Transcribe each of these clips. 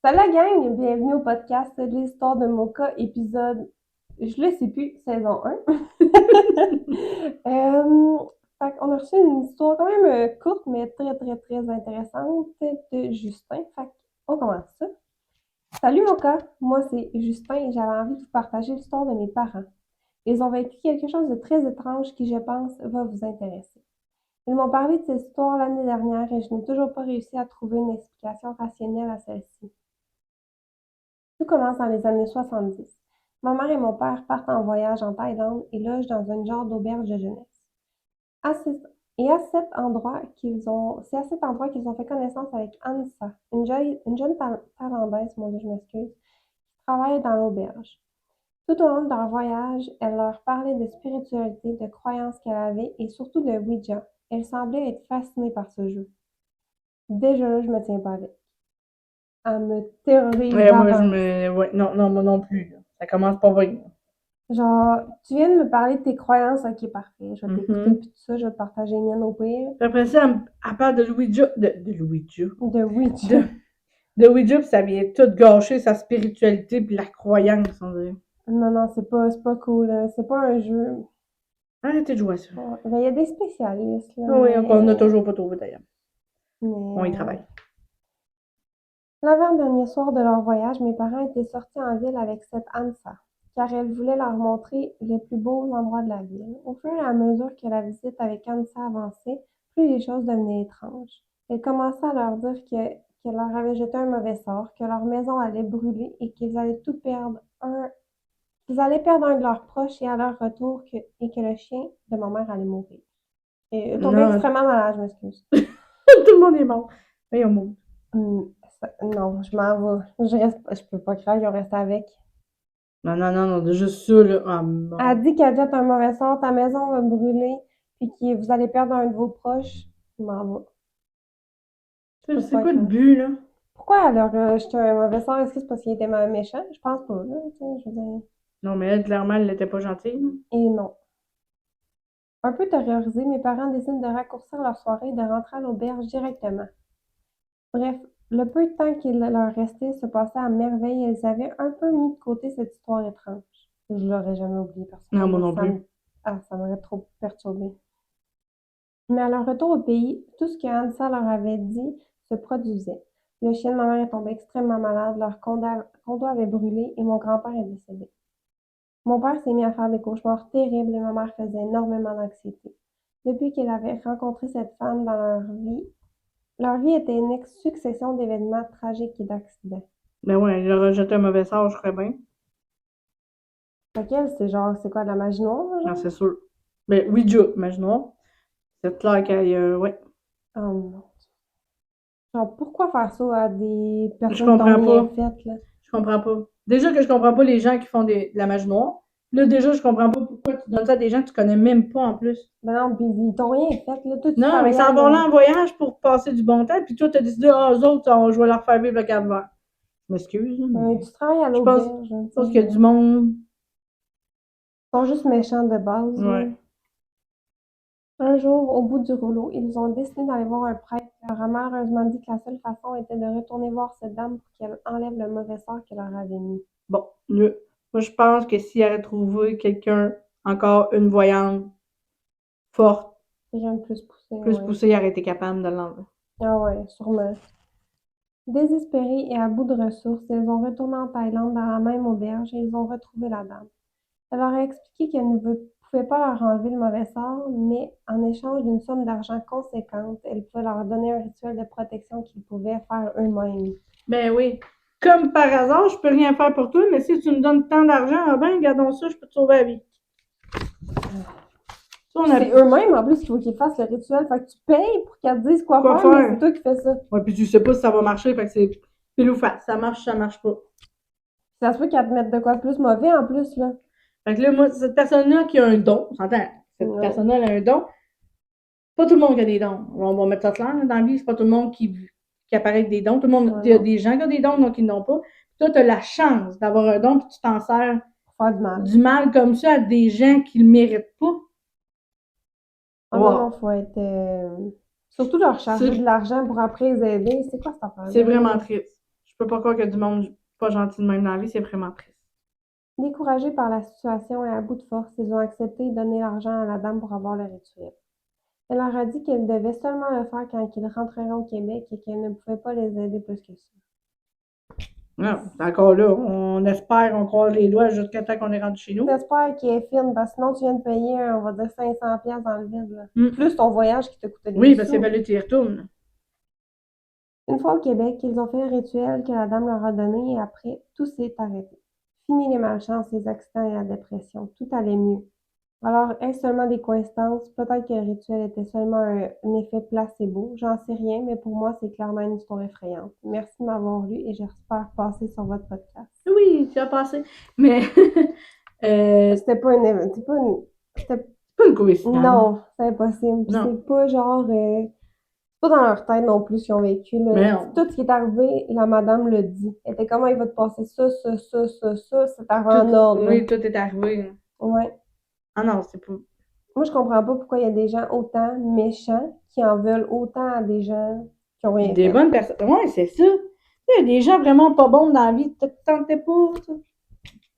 Salut la gang, bienvenue au podcast de l'histoire de Mocha, épisode, je le sais plus, saison 1. euh, On a reçu une histoire quand même courte, mais très très très intéressante de Justin. On commence ça. Salut Mocha, moi c'est Justin et j'avais envie de vous partager l'histoire de mes parents. Ils ont vécu quelque chose de très étrange qui, je pense, va vous intéresser. Ils m'ont parlé de cette histoire l'année dernière et je n'ai toujours pas réussi à trouver une explication rationnelle à celle-ci. Tout commence dans les années 70. Ma mère et mon père partent en voyage en Thaïlande et logent dans un genre d'auberge de jeunesse. À cet- c'est à cet endroit qu'ils ont fait connaissance avec Ansa, une jeune Thaïlandaise, mon Dieu, je m'excuse, qui travaille dans l'auberge. Tout au long de leur voyage, elle leur parlait de spiritualité, de croyances qu'elle avait et surtout de Ouija. Elle semblait être fascinée par ce jeu. Déjà là, je me tiens pas avec. Elle me terrorise Ouais, moi, d'avance. Ouais, non, non, moi non plus, là. Ça commence pas bien. Genre, tu viens de me parler de tes croyances, ok, parfait. Je vais t'écouter, Mhm. puis tout ça, je vais te partager les miennes au pire. Puis après ça, elle parle de Ouija, de Ouija, De Ouija. de, de Ouija, puis ça vient tout gâcher sa spiritualité puis la croyance, on dirait. Non, non, c'est pas cool, là. C'est pas un jeu. Arrêtez de jouer à ça. Ouais. Ben, il y a des spécialistes, là, Ah oui, on n'a mais... toujours pas trouvé d'ailleurs. Mais... On y travaille. L'avant-dernier soir de leur voyage, mes parents étaient sortis en ville avec cette Ansa, car elle voulait leur montrer les plus beaux endroits de la ville. Au fur et à mesure que la visite avec Ansa avançait, plus les choses devenaient étranges. Elle commença à leur dire qu'elle leur avait jeté un mauvais sort, que leur maison allait brûler et qu'ils allaient perdre un de leurs proches et à leur retour et que le chien de ma mère allait mourir. Et tombé Non, extrêmement malade, je m'excuse. tout le monde est mort. Voyons, mon. Non, je m'en vais. Je peux pas croire qu'ils ont resté avec. Non, non, non, non, juste ça, là. Ah, Elle non. dit qu'elle jette un mauvais sort, ta maison va brûler, puis que vous allez perdre un de vos proches. Je m'en vais. Je peux C'est pas quoi le croire. but, là? Pourquoi elle a jeté un mauvais sort? Est-ce que c'est parce qu'il était méchant? Je pense pas, là. Tu sais, je veux dire. Non, mais elle, clairement, elle n'était pas gentille, là. Et non. Un peu terrorisés, mes parents décident de raccourcir leur soirée et de rentrer à l'auberge directement. Bref, le peu de temps qu'il leur restait se passait à merveille et ils avaient un peu mis de côté cette histoire étrange. Je l'aurais jamais oublié Non, moi personnellement. non plus. Ça m'aurait trop perturbé. Mais à leur retour au pays, tout ce que Hansa leur avait dit se produisait. Le chien de ma mère est tombé extrêmement malade, leur condo avait brûlé et mon grand-père est décédé. Mon père s'est mis à faire des cauchemars terribles et ma mère faisait énormément d'anxiété. Depuis qu'elle avait rencontré cette femme dans leur vie était une succession d'événements tragiques et d'accidents. Mais ouais, elle a jeté un mauvais sort, je ferais bien. Fait qu'elle, c'est genre, c'est quoi, de la magie noire, Non, genre? c'est sûr. Ben, Ouija, imaginons. C'est clair qu'il y a, ouais. Oh non. Genre, pourquoi faire ça à des Je personnes qui ont comprends rien pas. fait, là? Je comprends pas. Déjà que je comprends pas les gens qui font de la magie noire. Là, déjà, je comprends pas pourquoi tu donnes ça à des gens que tu connais même pas en plus. Ben non, pis ils t'ont rien fait, là. Toi, tu Non, mais ils travaillais à s'en vont là l'eau. en voyage pour passer du bon temps, puis toi, t'as décidé, ah, eux autres, je vais leur faire vivre le calvaire. Je m'excuse, là, mais Tu travailles à je pense, je l'auberge, hein, tu sais. pense qu'il y a du monde. Ils sont juste méchants de base, là. Ouais. Un jour, au bout du rouleau, ils ont décidé d'aller voir un prêtre qui leur a malheureusement dit que la seule façon était de retourner voir cette dame pour qu'elle enlève le mauvais sort qu'elle leur avait mis. Bon, là, moi, je pense que s'il avait trouvé quelqu'un, encore une voyante, forte, Rien de plus poussé, plus ouais. poussée, il aurait été capable de l'enlever. Ah ouais, sûrement. Désespérés et à bout de ressources, ils ont retourné en Thaïlande dans la même auberge et ils ont retrouvé la dame. Elle leur a expliqué qu'elle ne pouvait pas leur enlever le mauvais sort, mais en échange d'une somme d'argent conséquente, elle pouvait leur donner un rituel de protection qu'ils pouvaient faire eux-mêmes. Ben oui. Comme par hasard, je peux rien faire pour toi, mais si tu me donnes tant d'argent, ah ben, gardons ça, je peux te sauver la vie. Ça, on a C'est eux-mêmes, en plus, qu'il faut qu'ils fassent le rituel. Fait que tu payes pour qu'elle te dise quoi quoi faire, mais c'est faire. toi qui fais ça. Ouais, puis tu sais pas si ça va marcher, fait que c'est pile ou face. Ça marche pas. Ça se peut qu'elle te mette de quoi de plus mauvais, en plus, là. Fait que là, moi, cette personne-là qui a un don, on s'entend, cette Ouais. personne-là, elle a un don, pas tout le monde qui a des dons. On va mettre ça clair, là, dans la vie, c'est pas tout le monde qui apparaît avec des dons. Tout le monde, Ouais, il y a non. des gens qui ont des dons, donc ils n'ont pas. Puis toi, tu as la chance d'avoir un don, puis tu t'en sers Pour faire du mal. du mal comme ça à des gens qui le méritent pas. Ah non, non, Wow! faut être... Surtout leur charger de C'est l'argent pour après les aider. C'est quoi cette c'est affaire-là, vraiment là? triste. peux pas croire qu'il y a du monde pas gentil de même dans la vie, c'est vraiment triste. Découragés par la situation et à bout de force, ils ont accepté de donner l'argent à la dame pour avoir le rituel. Elle leur a dit qu'elle devait seulement le faire quand ils rentreraient au Québec et qu'elle ne pouvait pas les aider plus que ça. Non, encore là, on espère, on croise les doigts jusqu'à temps qu'on est rendu chez nous. J'espère qu'il est fine, parce que sinon tu viens de payer, on va dire 500$ dans le vide. Là. Mm. Plus ton voyage qui t'a coûté des Oui, parce que sous. c'est fallu que tu y retournes. Une fois au Québec, ils ont fait le rituel que la dame leur a donné et après, tout s'est arrêté. Fini les malchances, les accidents et la dépression. Tout allait mieux. Alors, est-ce seulement des coïncidences? Peut-être que le rituel était seulement un effet placebo. J'en sais rien, mais pour moi, c'est clairement une histoire effrayante. Merci de m'avoir lu et j'espère passer sur votre podcast. Oui, tu as passé. Mais C'était pas une... C'était pas une... C'était... pas une coïncidence. Non, c'est impossible. Puis Non. c'est pas genre... C'est pas dans leur tête non plus qu'ils ont vécu. Là. Mais non. Tout ce qui est arrivé, la madame le dit. Elle était comment il va te passer ça, c'est arrivé en ordre. Oui, tout est arrivé. Ouais. Ah non, c'est pas. Moi, je comprends pas pourquoi il y a des gens autant méchants qui en veulent autant à des gens qui ont rien Des fait. bonnes personnes. Ouais, c'est ça. Il y a des gens vraiment pas bons dans la vie, tu te tentais pas, ça.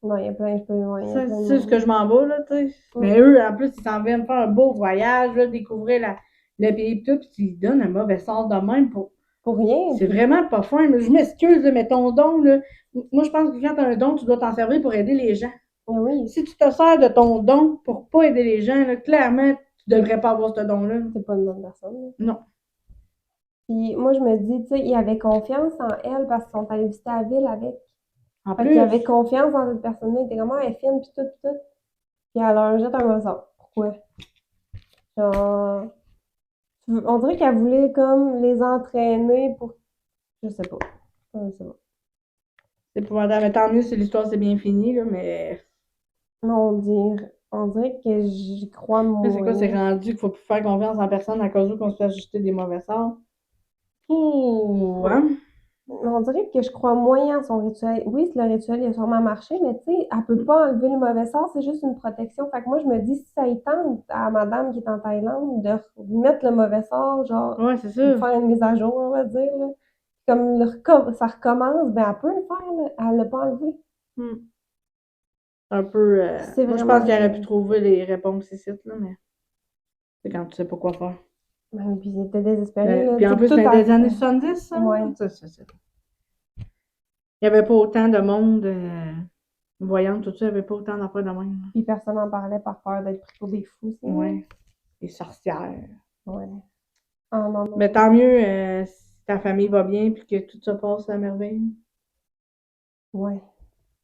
Non, il y a plein, je peux. Ouais, il y a plein de C'est ce que je m'en bats, là, tu sais. Mais eux, en plus, ils s'en viennent faire un beau voyage, là, découvrir le pays et tout, puis ils donnent un mauvais sort de même pour. Pour rien. C'est vraiment pas fin. Mais je m'excuse, là, mais ton don, là. Moi, je pense que quand tu as un don, tu dois t'en servir pour aider les gens. Mais oui, Si tu te sers de ton don pour pas aider les gens, là, clairement, tu devrais pas avoir ce don-là. c'est pas une bonne personne. Là. Non. Puis moi, je me dis, tu sais, il avait confiance en elle parce qu'ils sont allés visiter la ville avec. En Fait plus. qu'il avait confiance dans cette personne-là. Il était comme, ah, elle est fine, puis tout, puis tout. Puis elle leur jette un mauvais sort. Pourquoi? Genre. On dirait qu'elle voulait comme les entraîner pour. Je sais pas. Je sais pas. C'est épouvantable. Mais tant mieux si l'histoire s'est bien finie, là, mais. On dirait que j'y crois Là, c'est quoi, c'est moins. rendu qu'il faut plus faire confiance en personne à cause qu'on se fait ajuster des mauvais sorts. Ouh, Ouais. hein? On dirait que je crois moyen à son rituel. Oui, le rituel, il a sûrement marché, mais tu sais, elle peut pas enlever le mauvais sort, c'est juste une protection. Fait que moi, je me dis, si ça y tente à madame qui est en Thaïlande de mettre le mauvais sort, genre, Ouais, c'est de ça. faire une mise à jour, on va dire, là. Comme ça recommence, ben, elle peut le faire, là. Elle l'a pas enlevé. Hmm. Un peu. C'est Moi, je vraiment. pense qu'elle aurait pu trouver les réponses ici, là, mais c'est quand tu sais pas quoi faire. Ben, puis il était désespéré, là. Puis en Tu sais, plus, tout dans a les années fait. 70, ça. Ouais. Ça. Il n'y avait pas autant de monde voyant, tout ça, il n'y avait pas autant d'affaires de même. Puis personne n'en parlait par peur d'être pris pour des fous, c'est. Ouais. Les sorcières. Ouais. Ah non, non. Mais tant mieux si ta famille va bien puis que tout se passe à merveille. Ouais.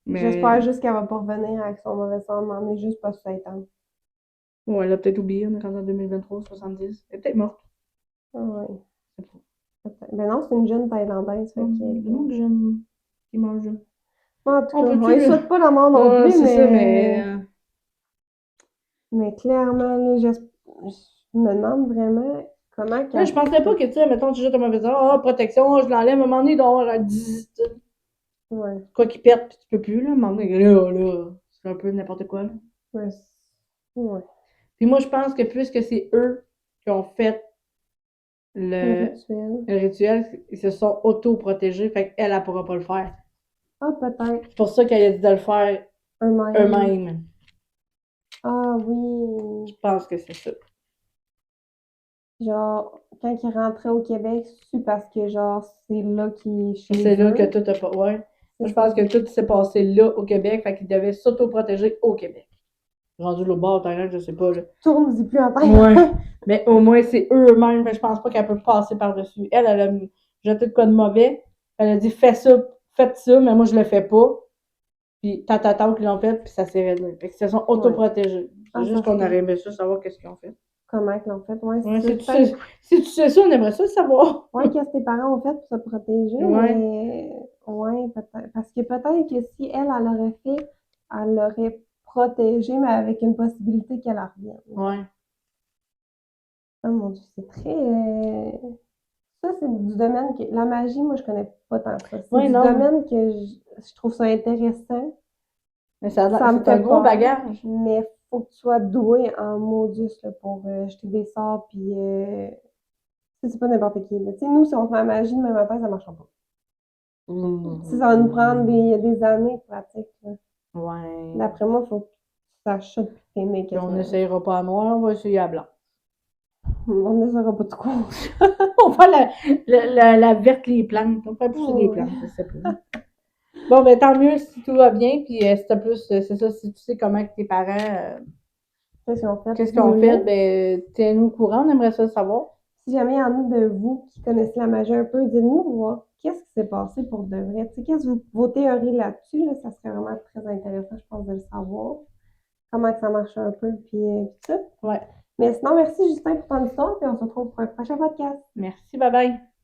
Mais J'espère juste qu'elle va pas revenir avec son mauvais sort, mais juste pas ça étant. ouais, elle a peut-être oublié, on est rendu en 2023, 70. Elle est peut-être morte. Ah ouais. Je sais pas. Peut-être. Ben non, c'est une jeune Thaïlandaise, fait Du monde que. jeune qui mange jeune. En tout cas, On on peut-tu. ne souhaite pas la mort non Ouais, plus, c'est ça, mais clairement, là, je me demande vraiment comment là, qu'elle. je penserais pas que, tu sais, mettons, tu jettes un mauvais sort, protection, je l'enlève, à un moment donné, il doit y avoir un 10, Ouais. quoi qu'il perde, puis tu peux plus, là, à un moment donné, là, c'est un peu n'importe quoi, là. Ouais. Ouais. Puis moi, je pense que puisque c'est eux qui ont fait Le le, rituel. le rituel, ils se sont auto-protégés, fait qu'elle, elle pourra pas le faire. Ah, peut-être. C'est pour ça qu'elle a dit de le faire Eux-mêmes. eux-mêmes. Ah oui. Je pense que c'est ça. Genre, quand il rentrait au Québec, c'est parce que, genre, c'est là qu'il est chez C'est là eux. que tout a pas. Ouais. Moi, C'est je pense ça. que tout s'est passé là, au Québec, fait qu'ils devaient s'auto-protéger au Québec. Rendu le bord, Thaïlande, je sais pas, là. Tourne-y plus en Ouais. Thaïlande. Mais au moins, c'est eux-mêmes, fait que je pense pas qu'elle peut passer par-dessus. Elle a jeté de quoi de mauvais. Elle a dit, faites ça, mais moi, je le fais pas. Puis, tata, qu'ils l'ont fait, puis ça s'est réglé. Fait qu'ils se sont auto-protégés. C'est Ah, juste ça qu'on fait. aurait aimé ça, savoir qu'est-ce qu'ils ont fait. Comment ils l'ont fait? Ouais, Ouais, c'est si ça. tu sais ça, on aimerait ça le savoir. Ouais, qu'est-ce que tes parents ont fait pour se protéger, Ouais. mais ouais, peut-être. Parce que peut-être que si elle l'aurait fait, elle l'aurait protégé, mais avec une possibilité qu'elle en revienne. Ouais. Oh mon Dieu, c'est très. Ça, c'est du domaine que. La magie, moi, je connais pas tant ça. C'est Ouais, du non. domaine que je trouve ça intéressant. Mais Ça me c'est un fait gros peur, bagage. mais faut que tu sois doué en maudus là, pour jeter des sorts, puis c'est pas n'importe qui. Tu sais, nous, si on fait la magie demain matin, ça marchera pas. Ça va nous prendre des années de pratique. Là. Ouais. D'après moi, il faut que tu saches ça depuis que t'es né. Puis on quasiment. n'essayera pas à noir, on va essayer à blanc. On ne saura pas de quoi. On va la verte les plantes. On va pousser les plantes, je sais pas. Bon, ben tant mieux si tout va bien. Puis si t'as plus, c'est ça, si tu sais comment que tes parents, qu'est-ce qu'ils ont fait, ben tiens-nous au courant, on aimerait ça savoir. Si jamais il y en a de vous qui connaissez la magie un peu, dites-nous voir qu'est-ce qui s'est passé pour de vrai. Tu sais, quelles sont vos théories là-dessus? Là, ça serait vraiment très intéressant, je pense, de le savoir. Comment que ça marche un peu, puis tout ça. Ouais. Mais sinon, merci Justin pour ton histoire, puis on se retrouve pour un prochain podcast. Merci, bye bye.